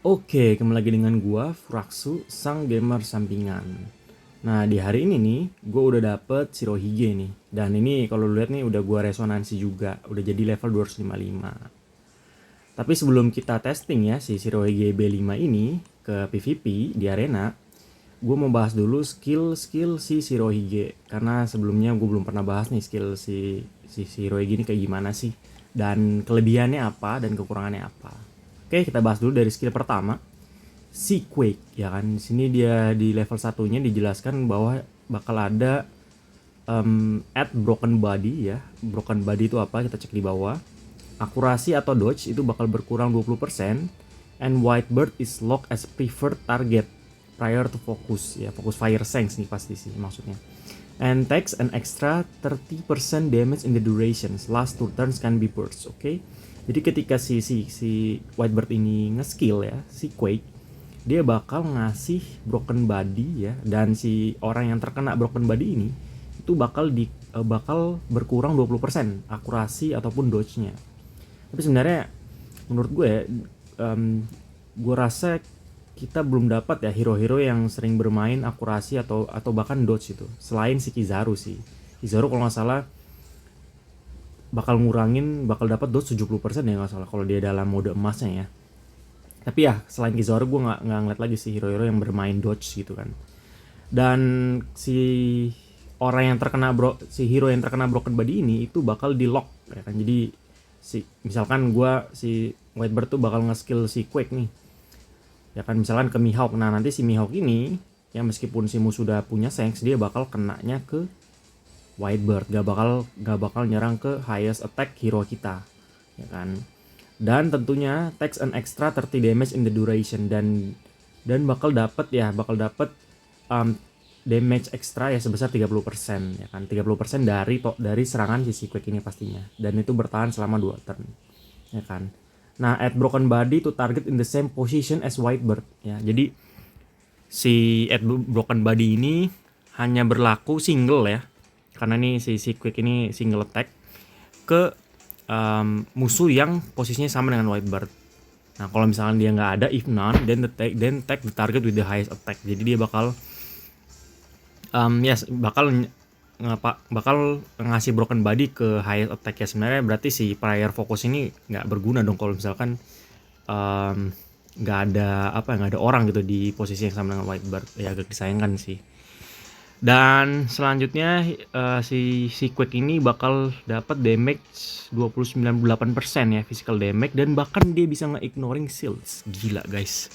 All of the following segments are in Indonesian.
Oke, kembali lagi dengan gua, Furaxu, sang gamer sampingan. Nah, di hari ini nih, gua udah dapet Shirohige nih. Dan ini kalau lu lihat nih udah gua resonansi juga, udah jadi level 255. Tapi sebelum kita testing ya si Shirohige B5 ini ke PvP di arena, gua mau bahas dulu skill-skill si Shirohige. Karena sebelumnya gua belum pernah bahas nih skill si Shirohige ini kayak gimana sih. Dan kelebihannya apa dan kekurangannya apa. Oke, kita bahas dulu dari skill pertama. Si Quake ya kan. Di sini dia di level satunya dijelaskan bahwa bakal ada add broken body ya. Broken body itu apa? Kita cek di bawah. Akurasi atau dodge itu bakal berkurang 20% and Whitebird is locked as preferred target prior to focus ya. Fokus fire sanks nih pasti sih maksudnya. And takes an extra 30% damage in the durations. Last two turns can be burst, oke? Okay? Jadi ketika si Whitebird ini nge-skill ya, si Quake, dia bakal ngasih broken body ya, dan si orang yang terkena broken body ini itu bakal berkurang 20% akurasi ataupun dodge-nya. Tapi sebenarnya menurut gue gue rasa kita belum dapat ya hero-hero yang sering bermain akurasi atau bahkan dodge itu selain si Kizaru sih. Kizaru kalau nggak salah bakal dapat dodge 70% ya nggak salah kalau dia dalam mode emasnya ya. Tapi ya selain Kizaru gue nggak ngeliat lagi sih hero-hero yang bermain dodge gitu kan. Dan si hero yang terkena broken body ini itu bakal di lock ya kan. Jadi misalkan si Whitebird tuh bakal nge-skill si Quake nih ya kan, misalkan ke Mihawk. Nah nanti si Mihawk ini ya meskipun si musuh sudah punya Shanks, dia bakal kenanya ke Whitebird, gak bakal nyerang ke highest attack hero kita ya kan. Dan tentunya takes an extra 30 damage in the duration dan bakal dapat damage extra ya sebesar 30% ya kan. 30% dari serangan si Quake ini pastinya, dan itu bertahan selama 2 turn ya kan. Nah, add broken body to target in the same position as Whitebird ya. Jadi si add broken body ini hanya berlaku single ya. Karena nih si Quick ini single attack ke musuh yang posisinya sama dengan Whitebird. Nah, kalau misalkan dia nggak ada, if none, then take the target with the highest attack. Jadi dia bakal bakal ngasih broken body ke highest attack ya. Sebenarnya berarti si prayer focus ini nggak berguna dong kalau misalkan nggak ada orang gitu di posisi yang sama dengan Whitebird ya, agak disayangkan sih. Dan selanjutnya si Quake ini bakal dapat damage 29,8% ya, physical damage, dan bahkan dia bisa nge-ignoring shields. Gila guys.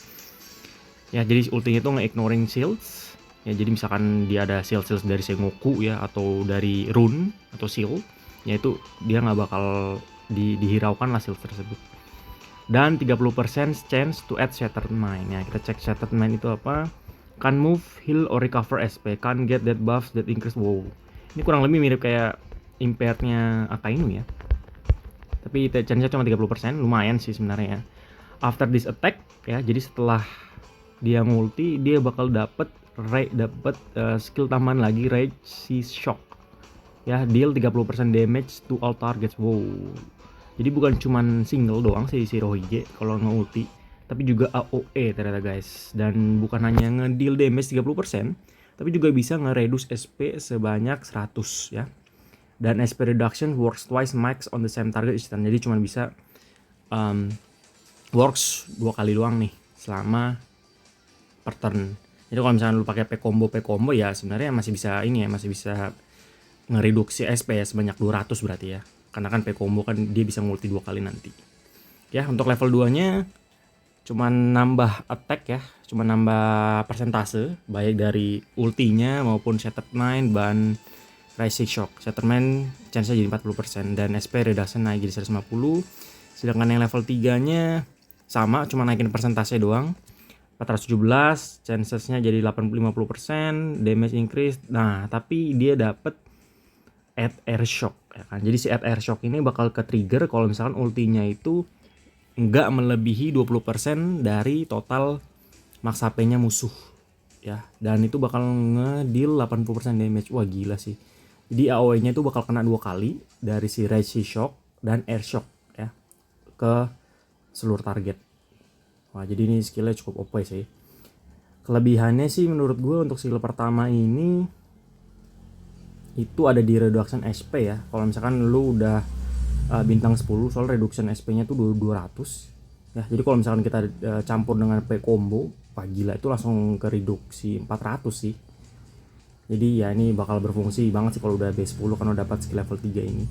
Ya, jadi ultinya tuh nge-ignoring shields. Ya, jadi misalkan dia ada shield dari Sengoku ya, atau dari rune atau shield, ya itu dia nggak bakal dihiraukan lah shield tersebut. Dan 30% chance to add Shattered Mind ya. Kita cek Shattered Mind itu apa. Can move, heal, or recover SP. Can get that buffs that increase. Wow, ini kurang lebih mirip kayak Impaired-nya Akainu ya. Tapi chance-nya cuma 30%, lumayan sih sebenarnya ya. After this attack ya, jadi setelah dia ngulti, dia bakal dapat skill tambahan lagi, Rage Shock ya, deal 30% damage to all targets. Wow, jadi bukan cuman single doang sih si Shirohige kalau nge-ulti, tapi juga AOE ternyata guys. Dan bukan hanya nge-deal damage 30%, tapi juga bisa nge-reduce SP sebanyak 100 ya. Dan SP reduction works twice max on the same target each turn. Jadi cuma bisa works 2 kali doang nih selama per turn. Jadi kalau misalnya lu pakai P combo ya sebenarnya masih bisa ngereduksi SP ya sebanyak 200 berarti ya. Karena kan P combo kan dia bisa multi 2 kali nanti. Ya, untuk level 2-nya cuma nambah attack ya, cuma nambah persentase baik dari ultinya maupun Shattered Mind dan Rising Shock. Shattered Mind chance-nya jadi 40% dan SP reduction naik jadi 150. Sedangkan yang level 3-nya sama, cuma naikin persentase doang. 417, chances-nya jadi 50%, damage increase. Nah, tapi dia dapat add air shock ya kan. Jadi si add air shock ini bakal ke trigger kalau misalkan ultinya itu nggak melebihi 20% dari total max HP-nya musuh ya, dan itu bakal ngedeal 80% damage. Wah gila sih. Jadi AOE-nya itu bakal kena 2 kali dari si Rage Shock dan Air Shock ya ke seluruh target. Wah, jadi ini skillnya cukup OP sih. Kelebihannya sih menurut gue untuk skill pertama ini itu ada di reduction SP ya. Kalau misalkan lu udah bintang 10, soal reduction SP-nya tuh 200 ya. Jadi kalau misalkan kita campur dengan P combo, wah gila itu langsung ke reduksi 400 sih. Jadi ya ini bakal berfungsi banget sih kalau udah base 10 kan udah dapat skill level 3 ini.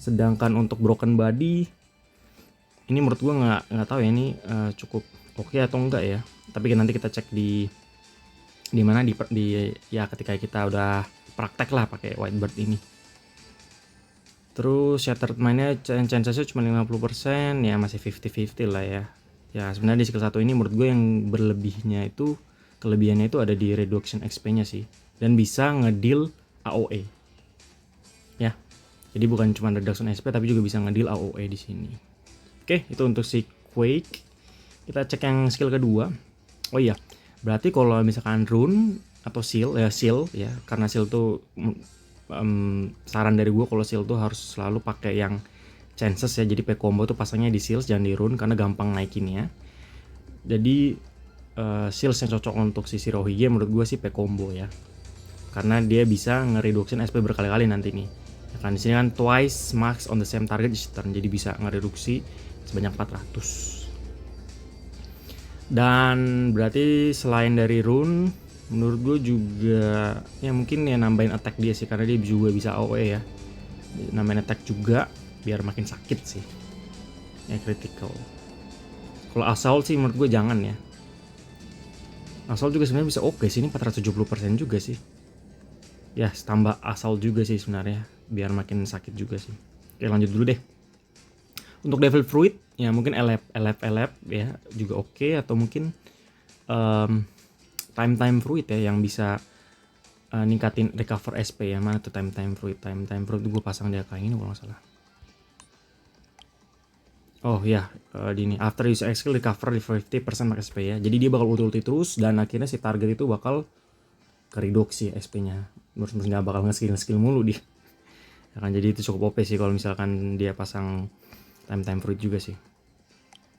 Sedangkan untuk broken body ini menurut gua nggak tahu ya ini cukup oke atau enggak ya. Tapi nanti kita cek di mana di ya ketika kita udah praktek lah pakai Whitebird ini. Terus shattered mind-nya chance-nya cuma 50%, ya masih 50-50 lah ya. Ya sebenarnya di skill 1 ini menurut gue yang kelebihannya itu ada di reduction XP-nya sih. Dan bisa ngedeal AOE. Ya. Jadi bukan cuma reduction XP tapi juga bisa ngedeal AOE di sini. Oke, itu untuk si Quake. Kita cek yang skill kedua. Oh iya, berarti kalau misalkan rune atau seal ya, karena seal tuh saran dari gue kalau seal tuh harus selalu pakai yang chances ya. Jadi P combo tuh pasangnya di seals jangan di rune karena gampang naikinnya. Jadi seals yang cocok untuk si Shirohige menurut gue sih P combo ya. Karena dia bisa ngereduction SP berkali-kali nanti nih. Ya kan di sini kan twice max on the same target each turn. Jadi bisa ngereduksi sebanyak 400. Dan berarti selain dari rune, menurut gue juga ya mungkin ya nambahin attack dia sih karena dia juga bisa AOE ya. Nambahin attack juga biar makin sakit sih. Ya critical. Kalau assault sih menurut gue jangan ya. Assault juga sebenarnya bisa oke sih, ini 470% juga sih. Ya tambah assault juga sih sebenarnya biar makin sakit juga sih. Oke lanjut dulu deh. Untuk Devil Fruit ya mungkin elep ya juga oke, atau mungkin time fruit ya yang bisa ningkatin recover SP ya. Mana tuh time fruit tuh gue pasang di AK ini kalau nggak salah. Oh ya, di ini after use skill recover 50% max SP ya. Jadi dia bakal ulti terus dan akhirnya si target itu bakal kereduksi SP-nya. Terus nggak bakal nge-skill mulu dia. Ya kan, jadi itu cukup OP sih kalau misalkan dia pasang time fruit juga sih.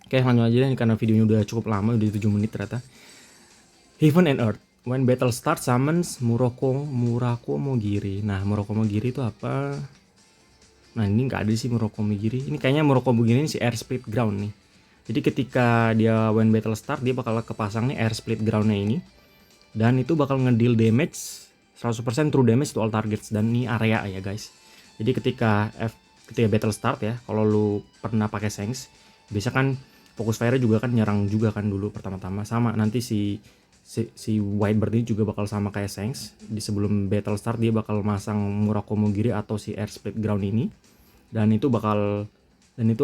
Oke, lanjut aja deh karena videonya udah cukup lama, udah 7 menit ternyata. Heaven and Earth. When battle starts summons Murako Mogiri. Nah, Murako Mogiri itu apa? Nah, ini nggak ada sih Murako Mogiri. Ini kayaknya Murako Mogiri ini si Air Split Ground nih. Jadi ketika dia when battle start dia bakal kepasang nih Air Split Ground-nya ini. Dan itu bakal ngedeal damage 100% true damage to all targets, dan ini area ya guys. Jadi ketika battle start ya, kalau lu pernah pakai Shanks, biasa kan fokus fire juga kan nyerang juga kan dulu pertama-tama. Sama nanti si Whitebird ini juga bakal sama kayak Shanks. Di sebelum battle start dia bakal masang Murako Mogiri atau si Air Split Ground ini. Dan itu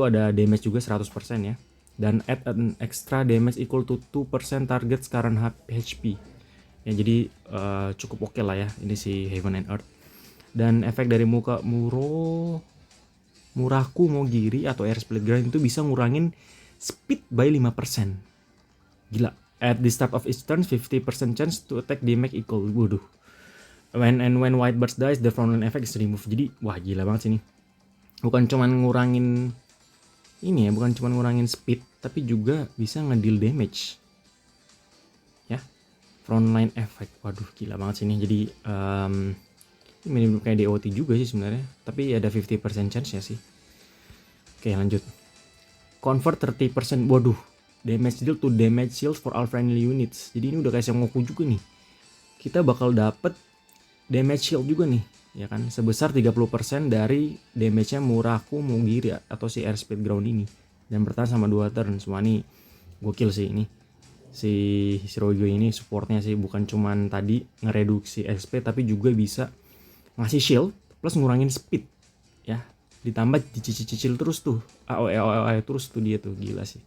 ada damage juga 100% ya. Dan add an extra damage equal to 2% target current HP. Ya jadi cukup oke lah ya ini si Heaven and Earth. Dan efek dari Muraku Mogiri atau Air Split Ground itu bisa ngurangin speed by 5%. Gila. At the start of each turn 50% chance to attack damage equal. Waduh. When Whitebird dies the frontline effect is removed. Jadi wah gila banget sih ini. Bukan cuman ngurangin speed, tapi juga bisa ngedeal damage. Ya. Frontline effect. Waduh gila banget sih ini. Jadi ini kayak DOT juga sih sebenarnya, tapi ada 50% chance ya sih. Oke lanjut. Convert 30%. Waduh, damage deal to damage shield for all friendly units. Jadi ini udah kayak Sengoku juga nih. Kita bakal dapet damage shield juga nih, ya kan? Sebesar 30% dari damage-nya Muraku Mogiri atau si Air Split Ground ini. Dan bertahan sama 2 turn. Semua nih gokil sih ini. Si Shirohige ini supportnya sih bukan cuman tadi ngereduksi SP tapi juga bisa ngasih shield plus ngurangin speed ya, ditambah dicicil terus tuh AOE terus tuh dia tuh gila sih.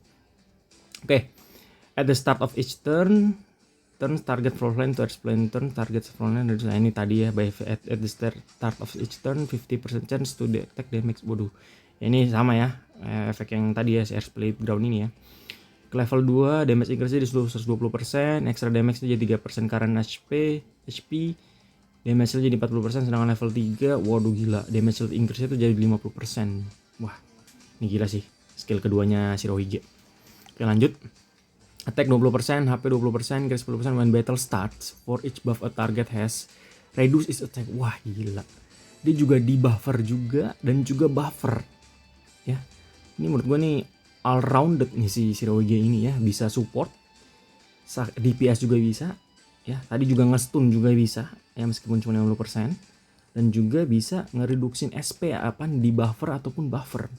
Oke. At the start of each turn target frontline to explain turn target frontline. Nah ini tadi ya, by at the start of each turn 50% chance to detect damage. Waduh ya, ini sama ya efek yang tadi ya si Air Split Ground ini ya. Ke level 2 damage increase di 120%, extra damage itu jadi 3% current HP, damage shield jadi 40%, sedangkan level 3, waduh gila, damage shield increase itu jadi 50%. Wah, ini gila sih skill keduanya Shirohige. Oke lanjut. Attack 20%, HP 20%, increase 10% when battle starts. For each buff a target has, reduce its attack. Wah gila. Dia juga di buffer juga dan juga buffer. Ya. Ini menurut gue nih all rounded nih si Shirohige ini ya. Bisa support, DPS juga bisa. Ya, tadi juga nge-stun juga bisa. Ya meskipun cuma 50%. Dan juga bisa ngereduksin SP di buffer ataupun buffer.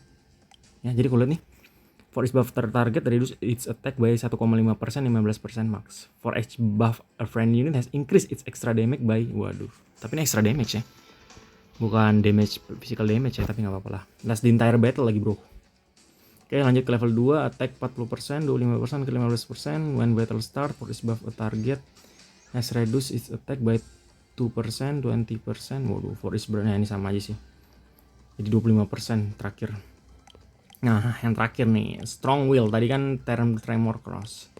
Ya, jadi kalau lihat nih, for each buff target reduce its attack by 1,5%, 15% max. For each buff a friend unit has increased its extra damage by, waduh, tapi ini extra damage ya, bukan damage physical damage ya, tapi nggak apa-apa lah. Last the entire battle lagi bro. Oke, lanjut ke level 2, attack 40%, 25% ke 15% when battle start. For each buff a target has reduced its attack by 2%, 20%. Waduh, for each brand, ini sama aja sih. Jadi 25% terakhir. Nah, yang terakhir nih, Strong Will. Tadi kan Tremor Cross.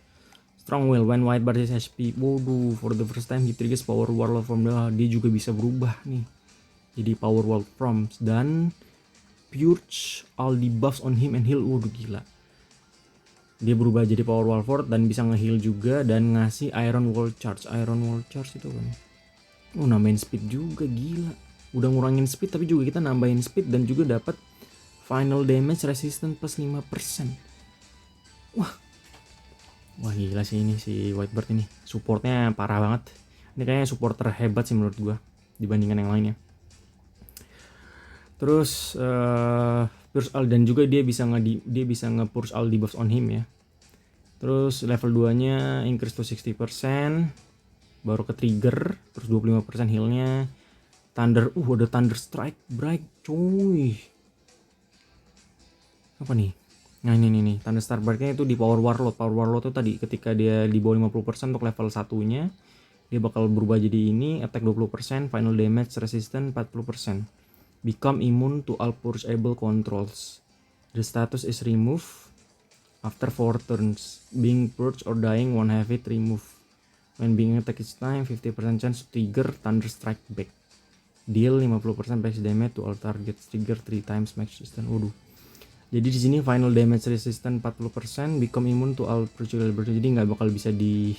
Strong Will, when white bar is HP. Waduh, for the first time he triggers power warlord from dia juga bisa berubah nih. Jadi power world prompts dan purge all debuffs on him and heal. Waduh gila. Dia berubah jadi power world dan bisa nge-heal juga dan ngasih Iron Wall Charge. Iron Wall Charge itu kan. Nambahin speed juga gila. Udah ngurangin speed tapi juga kita nambahin speed dan juga dapat final damage resistance plus 5%. Wah gila sih ini si Whitebird ini. Supportnya parah banget. Ini kayaknya support terhebat sih menurut gua dibandingkan yang lainnya. Terus Purge All dan juga dia bisa nge-purge all debuffs on him ya. Terus level 2-nya increase to 60%, baru ke trigger, terus 25% healnya. Thunder, ada Thunder Strike Break, cuy. Apa nih? Nah ini nih, Thunder Strike Break-nya itu di Power Warlord. Power Warlord itu tadi ketika dia di bawah 50% untuk level 1-nya, dia bakal berubah jadi ini, attack 20%, final damage resistance 40%. Become immune to all purgeable controls. The status is removed after 4 turns. Being purged or dying won't have it removed. When being attacked each time, 50% chance to trigger Thunder Strike Back. Deal 50% base damage to all targets. Trigger 3 times max resistance. Waduh. Jadi di sini final damage resistance 40%, become immune to all purgeable. Jadi nggak bakal bisa di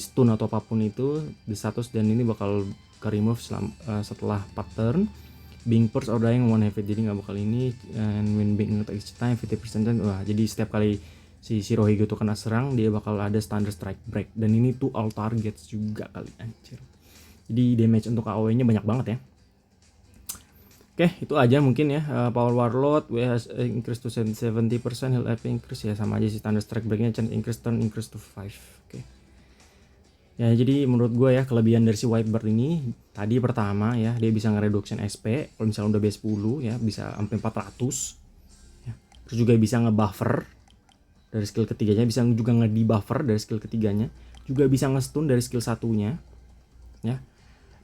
stun atau apapun itu di status, dan ini bakal ke remove setelah 4 turn. Being purged or dying one have it, jadi nggak bakal ini. And when being attacked each time 50% chance. Wah, jadi setiap kali si Shirohige itu kena serang dia bakal ada Thunder Strike Break, dan ini tuh all targets juga kali, anjir. Jadi damage untuk AoE nya banyak banget ya. Oke, itu aja mungkin ya. Power Warlord has increase to 70%, heal AP increase ya, sama aja sih. Thunder Strike Break nya chance increase, turn increase to 5. Oke. Ya, jadi menurut gue ya kelebihan dari si Whitebird ini tadi pertama ya, dia bisa ngereduction SP kalau misalnya udah base 10 ya, bisa sampai 400 ya. Terus juga bisa ngebuffer dari skill ketiganya, bisa juga nge-debuffer dari skill ketiganya, juga bisa nge-stun dari skill satunya ya.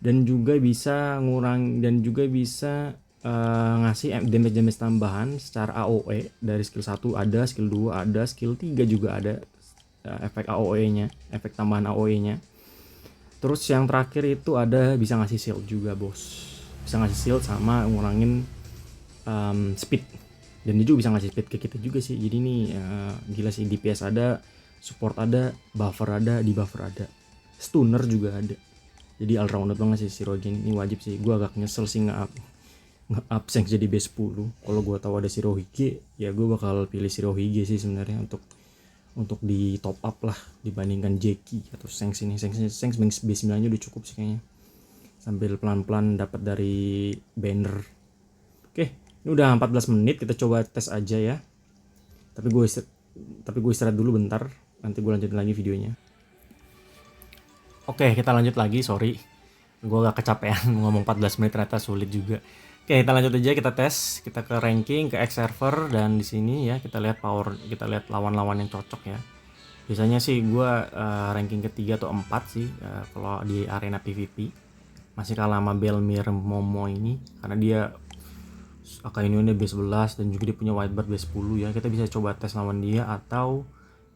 Dan juga bisa dan juga bisa ngasih damage tambahan secara AoE dari skill 1 ada, skill 2 ada, skill 3 juga ada. Efek AoE-nya, efek tambahan AoE-nya. Terus yang terakhir itu ada bisa ngasih shield juga bos, bisa ngasih shield sama ngurangin speed, dan dia juga bisa ngasih speed ke kita juga sih. Jadi ini gila sih, DPS ada, support ada, buffer ada, debuffer ada, stunner juga ada. Jadi all rounded banget sih Shirohige ini wajib sih. Gue agak nyesel sih nge-up Shanks jadi base 10. Kalau gue tahu ada Shirohige ya gue bakal pilih Shirohige sih sebenarnya untuk di top up lah dibandingkan Jackie atau Shanks ini. Shanks base 9 nya udah cukup sih kayaknya, sambil pelan-pelan dapat dari banner. Oke, ini udah 14 menit, kita coba tes aja ya. Tapi gue istirahat dulu bentar, nanti gue lanjutin lagi videonya. Oke, kita lanjut lagi, sorry gue agak kecapean ngomong 14 menit, ternyata sulit juga. Oke, kita lanjut aja, kita tes, kita ke ranking, ke X server, dan di sini ya kita lihat power, kita lihat lawan-lawan yang cocok ya. Biasanya sih gue ranking ketiga atau 4 sih kalau di arena PvP. Masih kalah sama Belmir Momo ini karena dia Akainu-nya base 11 dan juga dia punya Whitebird base 10 ya. Kita bisa coba tes lawan dia, atau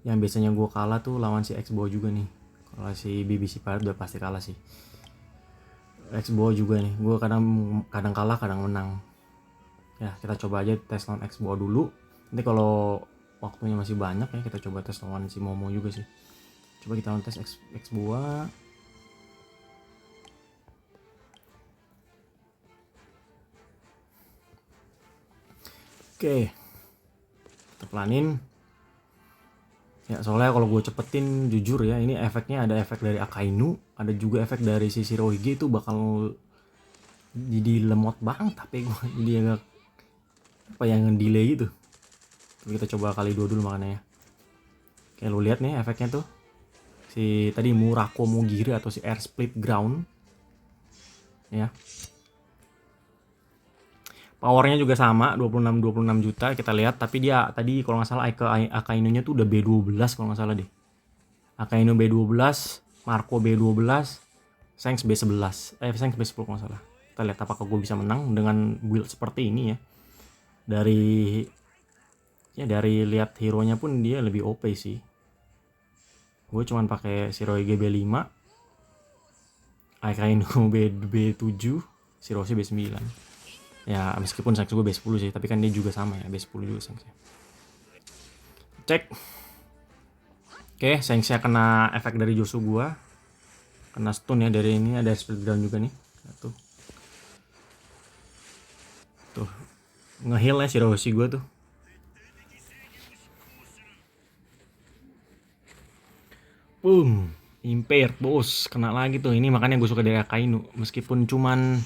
yang biasanya gue kalah tuh lawan si X-Bow juga nih. Kalau si BBC Pirate udah pasti kalah sih. X-Bow juga nih, gue kadang kalah kadang menang ya. Kita coba aja tes lawan X-Bow dulu, nanti kalau waktunya masih banyak ya, kita coba tes lawan si Momo juga sih. Coba kita tes X buah. Oke, kita pelanin ya, soalnya kalau gue cepetin jujur ya, ini efeknya ada efek dari Akainu, ada juga efek dari si Shirohige, itu bakal jadi lemot banget tapi gue jadi agak apa yang nge-delay gitu. Tapi kita coba kali 2 dulu makanya ya. Kayak lu lihat nih efeknya tuh, si tadi Murako Mogiri atau si Air Split Ground ya. Powernya juga sama 26 juta kita lihat, tapi dia tadi kalau nggak salah Akainunya tuh udah B12 kalau nggak salah deh. Akainu B12, Marco B12, Shanks B11, Shanks B10 kalau nggak salah. Kita lihat apakah gue bisa menang dengan build seperti ini ya. Dari lihat hero-nya pun dia lebih OP sih. Gue cuman pakai Shirohige B5, Akainu B7, Shiroshi B9. Ya meskipun Shanks gue B10 sih, tapi kan dia juga sama ya, B10 juga Shanks. Cek. Oke, Shanksnya kena efek dari Josu gue, kena stun ya dari ini, ada split down juga nih. Tuh ngeheal ya Shiroshi gue tuh. Boom, impaired bos, kena lagi tuh. Ini makanya gue suka dari Akainu, meskipun cuman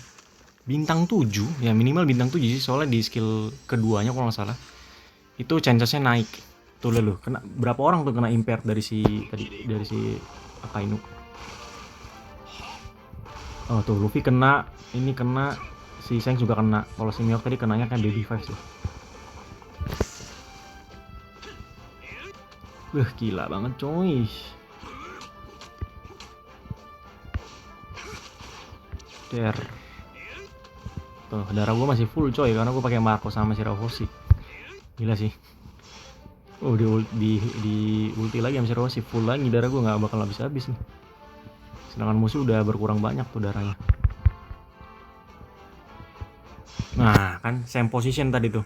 bintang 7 ya, minimal bintang 7 sih, soalnya di skill keduanya kalau nggak salah itu chancesnya naik. Tuh lu kena berapa orang tuh kena impaired dari si Akainu. Oh tuh Luffy kena, ini kena, si Shanks juga kena. Kalau si Mihawk tadi kenanya kan Baby 5 tuh. Gila banget coy. Tuh darah gue masih full coy, karena gue pakai Marco sama Shirahoshi. Gila sih. Oh di ulti lagi sama Shirahoshi, full lagi darah gue, nggak bakal habis nih. Sedangkan musuh udah berkurang banyak tuh darahnya. Nah kan same position tadi tuh,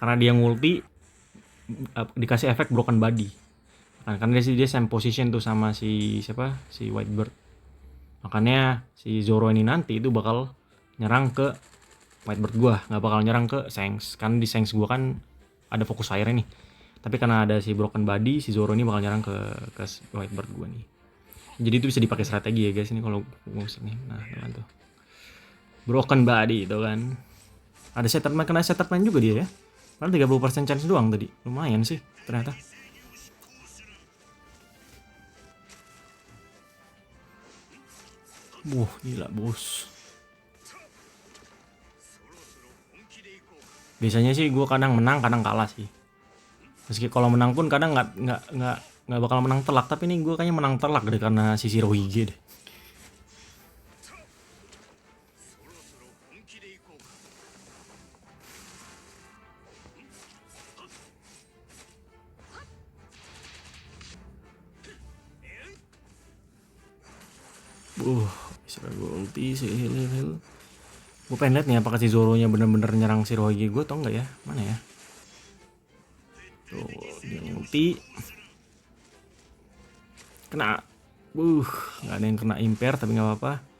karena dia ngulti dikasih efek broken body. Nah, kan dia same position tuh sama si siapa, si Whitebird. Makanya si Zoro ini nanti itu bakal nyerang ke Whitebird gua, nggak bakal nyerang ke Shanks. Kan di Shanks gua kan ada fokus airnya nih. Tapi karena ada si broken body, si Zoro ini bakal nyerang ke Whitebird gua nih. Jadi itu bisa dipakai strategi ya guys, ini kalau ngusik nih. Nah, teman tuh. Broken body itu kan. Ada settlement, kena settlement juga dia ya. Padahal 30% chance doang tadi. Lumayan sih ternyata. Gila bos. Biasanya sih gue kadang menang, kadang kalah sih. Meski kalau menang pun kadang nggak bakal menang telak, tapi nih gue kayaknya menang telak deh karena si Shirohige deh. Bisa gue ulti sih, heal. Gue pengen liat nih apakah si Zoro-nya bener-bener nyerang Shirohige gue atau enggak ya. Mana ya? Tuh, dia ulti. Kena. Nggak ada yang kena impair tapi nggak apa-apa.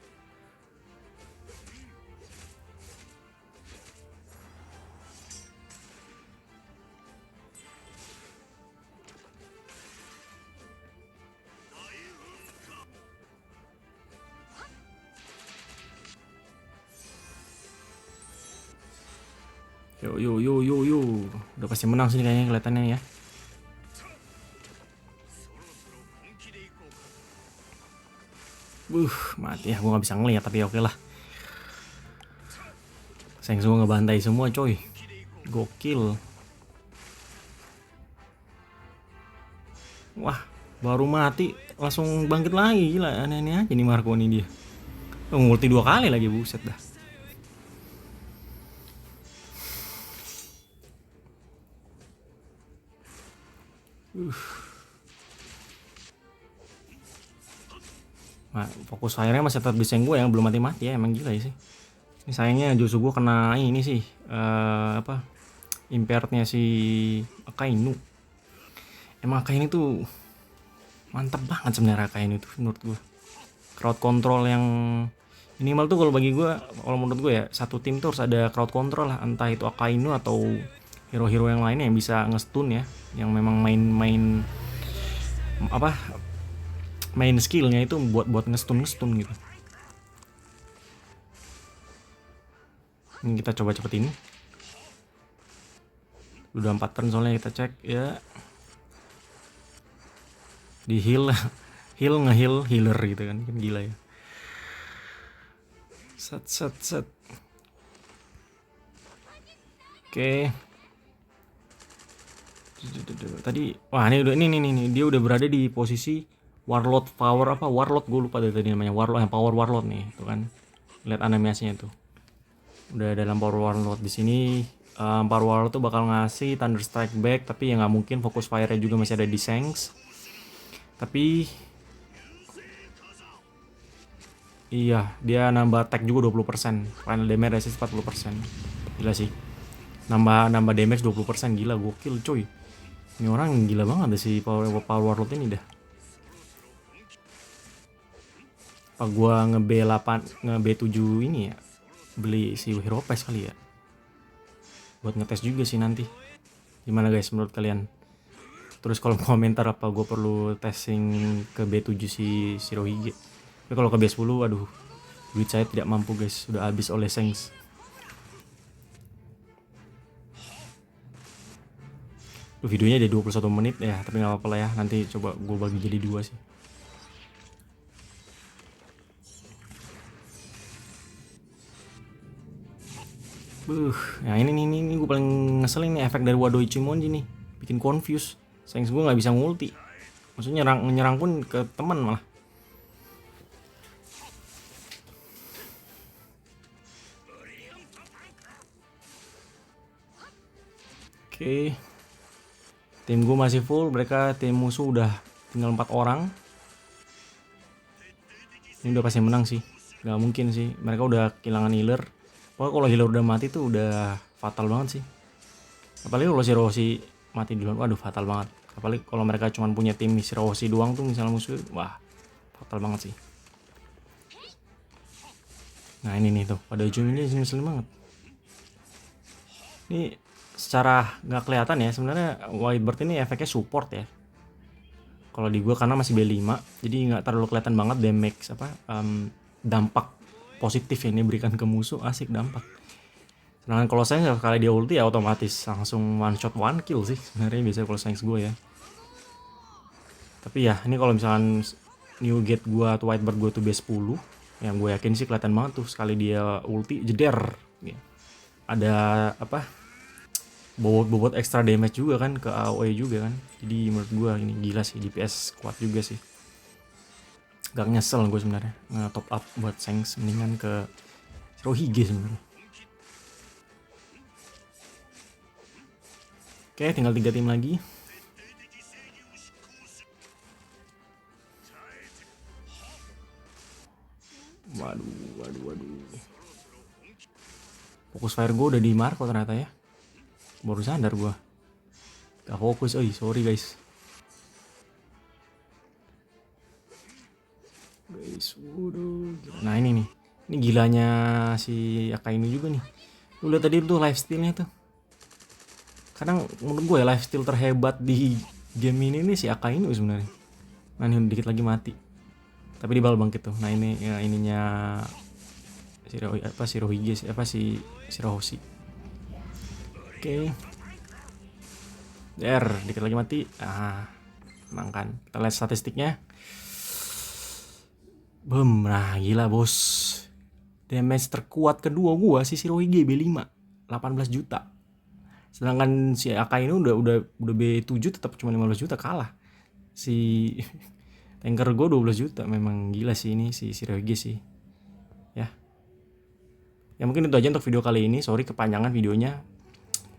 Yo. Udah pasti menang sih kayaknya kelihatannya ya. Mati ya, gue nggak bisa ngeliat tapi oke lah. Shanks gue ngebantai semua coy. Gokil. Wah, baru mati langsung bangkit lagi, gila, aneh-aneh aja nih Marco nih dia. Ngulti 2 kali lagi, buset dah. Nah, fokus airnya masih tetap di Shanks gue yang belum mati-mati ya, emang gila ya sih. Ini sayangnya Josu gue kena ini sih, impairednya si Akainu. Emang kayak ini tuh mantap banget sebenarnya, kayak ini tuh menurut gue. Crowd control yang minimal tuh kalau bagi gue, kalau menurut gue ya, satu tim tuh harus ada crowd control lah, entah itu Akainu atau hero-hero yang lainnya yang bisa ngestun ya, yang memang main apa, main skillnya itu buat ngestun gitu. Ini kita coba cepetin. Udah 4 turn soalnya, kita cek ya. Di heal nge-heal healer gitu kan gila ya. Set. Oke. Tadi wah ini dia udah berada di posisi Warlord power apa Warlord, gue lupa dari tadi namanya, Warlord yang power Warlord nih tuh kan. Lihat animasinya tuh. Udah dalam power Warlord di sini. Power Warlord tuh bakal ngasih Thunder Strike back, tapi ya nggak mungkin, fokus fire-nya juga masih ada di Shanks. Tapi iya, dia nambah attack juga 20%, final damage resist 40%. Gila sih. Nambah damage 20%, gila, gokil coy. Ini orang gila banget deh si power Warlord ini dah. Apa gua nge-B7 ini ya, beli si Hero Pass kali ya, buat ngetes juga sih nanti. Gimana guys menurut kalian? Terus kalau komentar apa gue perlu testing ke B7 si Shirohige. Tapi kalau ke B10, aduh, duit saya tidak mampu guys, sudah habis oleh Shanks. Videonya ada 21 menit ya, tapi nggak apa-apa lah ya, nanti coba gue bagi jadi 2 sih. Nah ini gue paling ngeselin nih, efek dari Wado Ichimonji nih, bikin confuse. Shanks gue nggak bisa ngulti, maksudnya nyerang pun ke teman malah. Oke. Tim gue masih full, mereka tim musuh udah tinggal 4 orang. Ini udah pasti menang sih, nggak mungkin sih, mereka udah kehilangan healer. Pokoknya kalau healer udah mati tuh udah fatal banget sih. Apalagi kalau si Rossi mati duluan, waduh fatal banget. Apalagi kalau mereka cuma punya tim si Rossi doang tuh misalnya musuh, wah fatal banget sih. Nah ini nih tuh, pada ujung ini ngeselin banget. Ini secara nggak kelihatan ya, sebenarnya Whitebird ini efeknya support ya. Kalau di gua karena masih B5, jadi nggak terlalu kelihatan banget damage dampak positif yang ini berikan ke musuh, asik dampak. Sedangkan kalau Shanks sekali dia ulti ya otomatis langsung one shot one kill sih sebenarnya biasanya kalau Shanks gue ya. Tapi ya ini kalau misalkan New Gate gue atau Whitebird gue tuh B10, yang gue yakin sih kelihatan banget tuh sekali dia ulti jeder ya. Ada apa, bobot extra damage juga kan ke AoE juga kan. Jadi menurut gue ini gila sih, DPS kuat juga sih. Gak nyesel gue sebenarnya nge-top up buat Shanks, mendingan ke Shirohige sebenarnya. Oke, tinggal 3 tim lagi. Waduh. Fokus fire gue udah di Marco ternyata ya. Baru sadar gue. Gak fokus, sorry guys. Nah ini nih. Ini gilanya si Akainu juga nih. Lu lihat tadi tuh lifestyle-nya tuh. Kadang menurut gue ya lifestyle terhebat di game ini nih si Akainu sebenarnya. Nah ini dikit lagi mati. Tapi di bal bangkit tuh. Nah ini ya, ininya Shirohige sih, si Shirohoshi. Oke. Dikit lagi mati. Menang kan. Kita lihat statistiknya. Nah gila bos. Damage terkuat kedua gua si Shirohige B5 18 juta. Sedangkan si Akainu udah B7 tetap cuma 15 juta kalah. Si tanker gue 12 juta. Memang gila sih ini si Shirohige sih. Ya mungkin itu aja untuk video kali ini. Sorry kepanjangan videonya.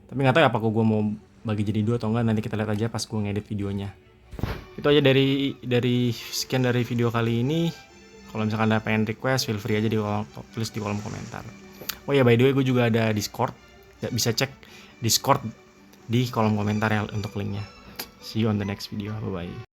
Tapi gak tahu ya apakah gue mau bagi jadi 2 atau enggak. Nanti kita lihat aja pas gue ngedit videonya. Itu aja dari sekian dari video kali ini. Kalau misalkan ada pengen request, feel free aja tulis di kolom komentar. Oh ya, by the way gue juga ada Discord. Bisa cek Discord di kolom komentar ya untuk linknya. See you on the next video. Bye bye.